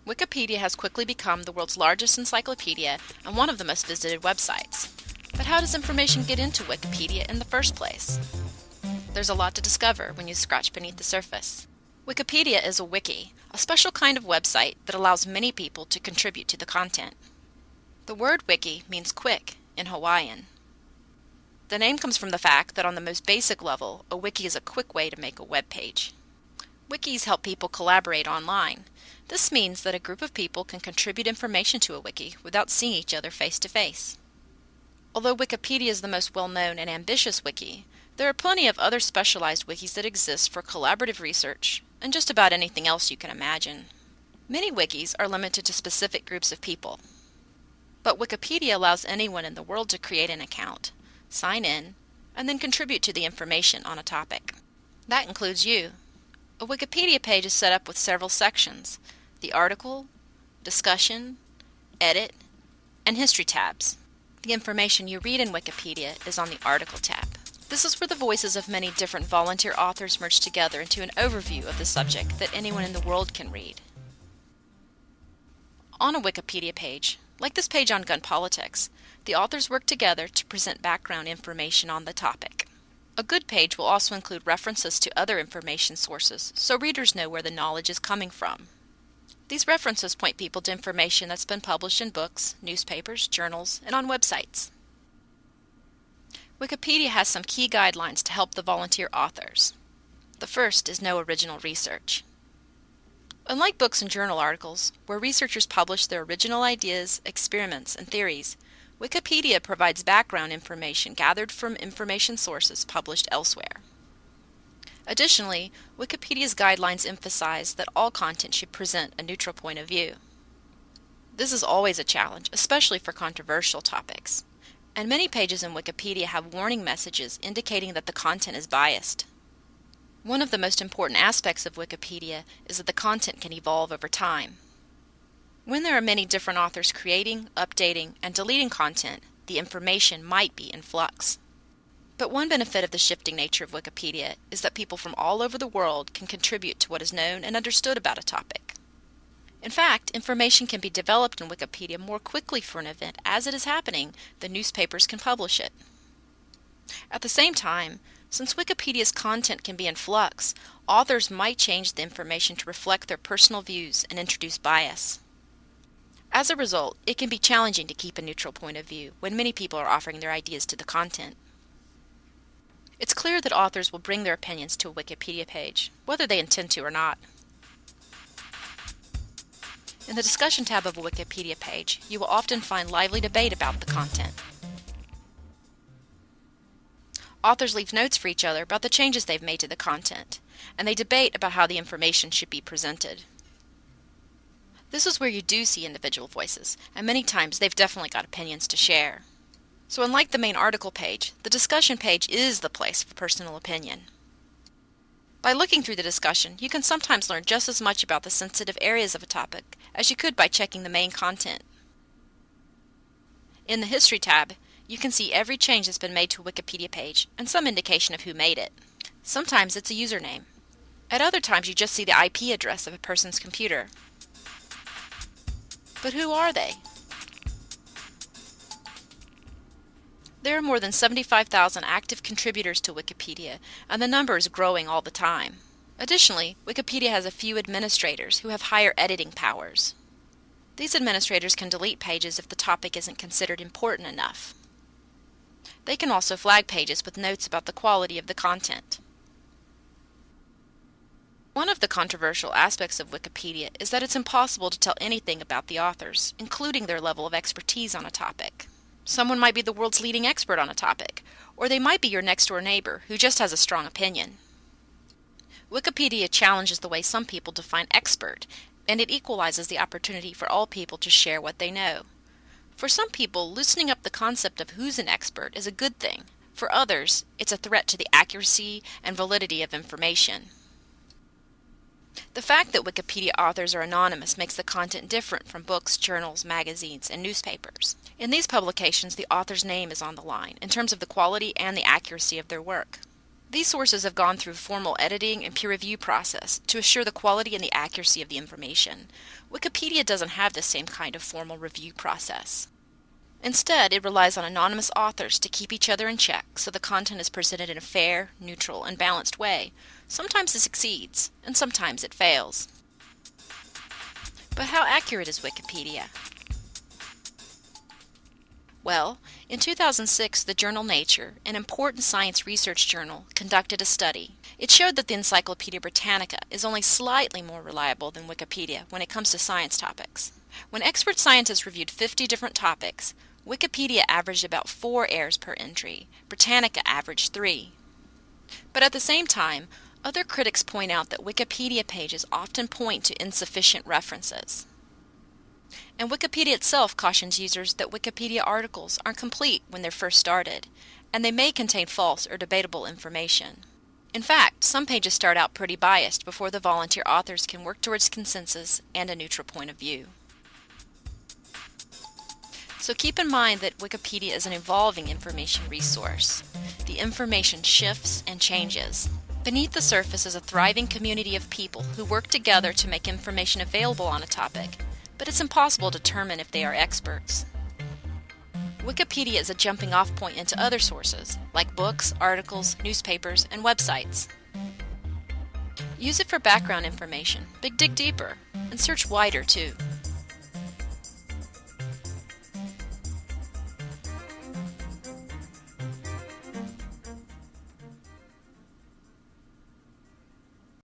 Wikipedia has quickly become the world's largest encyclopedia and one of the most visited websites. But how does information get into Wikipedia in the first place? There's a lot to discover when you scratch beneath the surface. Wikipedia is a wiki, a special kind of website that allows many people to contribute to the content. The word wiki means quick in Hawaiian. The name comes from the fact that on the most basic level, a wiki is a quick way to make a web page. Wikis help people collaborate online. This means that a group of people can contribute information to a wiki without seeing each other face to face. Although Wikipedia is the most well-known and ambitious wiki, there are plenty of other specialized wikis that exist for collaborative research and just about anything else you can imagine. Many wikis are limited to specific groups of people, but Wikipedia allows anyone in the world to create an account, sign in, and then contribute to the information on a topic. That includes you. A Wikipedia page is set up with several sections: the article, discussion, edit, and history tabs. The information you read in Wikipedia is on the article tab. This is where the voices of many different volunteer authors merge together into an overview of the subject that anyone in the world can read. On a Wikipedia page, like this page on gun politics, the authors work together to present background information on the topic. A good page will also include references to other information sources so readers know where the knowledge is coming from. These references point people to information that's been published in books, newspapers, journals, and on websites. Wikipedia has some key guidelines to help the volunteer authors. The first is no original research. Unlike books and journal articles, where researchers publish their original ideas, experiments, and theories, Wikipedia provides background information gathered from information sources published elsewhere. Additionally, Wikipedia's guidelines emphasize that all content should present a neutral point of view. This is always a challenge, especially for controversial topics, and many pages in Wikipedia have warning messages indicating that the content is biased. One of the most important aspects of Wikipedia is that the content can evolve over time. When there are many different authors creating, updating, and deleting content, the information might be in flux. But one benefit of the shifting nature of Wikipedia is that people from all over the world can contribute to what is known and understood about a topic. In fact, information can be developed in Wikipedia more quickly for an event as it is happening than newspapers can publish it. At the same time, since Wikipedia's content can be in flux, authors might change the information to reflect their personal views and introduce bias. As a result, it can be challenging to keep a neutral point of view when many people are offering their ideas to the content. It's clear that authors will bring their opinions to a Wikipedia page, whether they intend to or not. In the discussion tab of a Wikipedia page, you will often find lively debate about the content. Authors leave notes for each other about the changes they've made to the content, and they debate about how the information should be presented. This is where you do see individual voices, and many times they've definitely got opinions to share. So unlike the main article page, the discussion page is the place for personal opinion. By looking through the discussion, you can sometimes learn just as much about the sensitive areas of a topic as you could by checking the main content. In the History tab, you can see every change that's been made to a Wikipedia page and some indication of who made it. Sometimes it's a username. At other times you just see the IP address of a person's computer. But who are they? There are more than 75,000 active contributors to Wikipedia, and the number is growing all the time. Additionally, Wikipedia has a few administrators who have higher editing powers. These administrators can delete pages if the topic isn't considered important enough. They can also flag pages with notes about the quality of the content. One of the controversial aspects of Wikipedia is that it's impossible to tell anything about the authors, including their level of expertise on a topic. Someone might be the world's leading expert on a topic, or they might be your next-door neighbor who just has a strong opinion. Wikipedia challenges the way some people define expert, and it equalizes the opportunity for all people to share what they know. For some people, loosening up the concept of who's an expert is a good thing. For others, it's a threat to the accuracy and validity of information. The fact that Wikipedia authors are anonymous makes the content different from books, journals, magazines, and newspapers. In these publications, the author's name is on the line in terms of the quality and the accuracy of their work. These sources have gone through formal editing and peer review process to assure the quality and the accuracy of the information. Wikipedia doesn't have the same kind of formal review process. Instead, it relies on anonymous authors to keep each other in check so the content is presented in a fair, neutral, and balanced way. Sometimes it succeeds, and sometimes it fails. But how accurate is Wikipedia? Well, in 2006, the journal Nature, an important science research journal, conducted a study. It showed that the Encyclopedia Britannica is only slightly more reliable than Wikipedia when it comes to science topics. When expert scientists reviewed 50 different topics, Wikipedia averaged about 4 errors per entry. Britannica averaged 3. But at the same time, other critics point out that Wikipedia pages often point to insufficient references. And Wikipedia itself cautions users that Wikipedia articles aren't complete when they're first started, and they may contain false or debatable information. In fact, some pages start out pretty biased before the volunteer authors can work towards consensus and a neutral point of view. So keep in mind that Wikipedia is an evolving information resource. The information shifts and changes. Beneath the surface is a thriving community of people who work together to make information available on a topic, but it's impossible to determine if they are experts. Wikipedia is a jumping-off point into other sources, like books, articles, newspapers, and websites. Use it for background information, but dig deeper, and search wider too.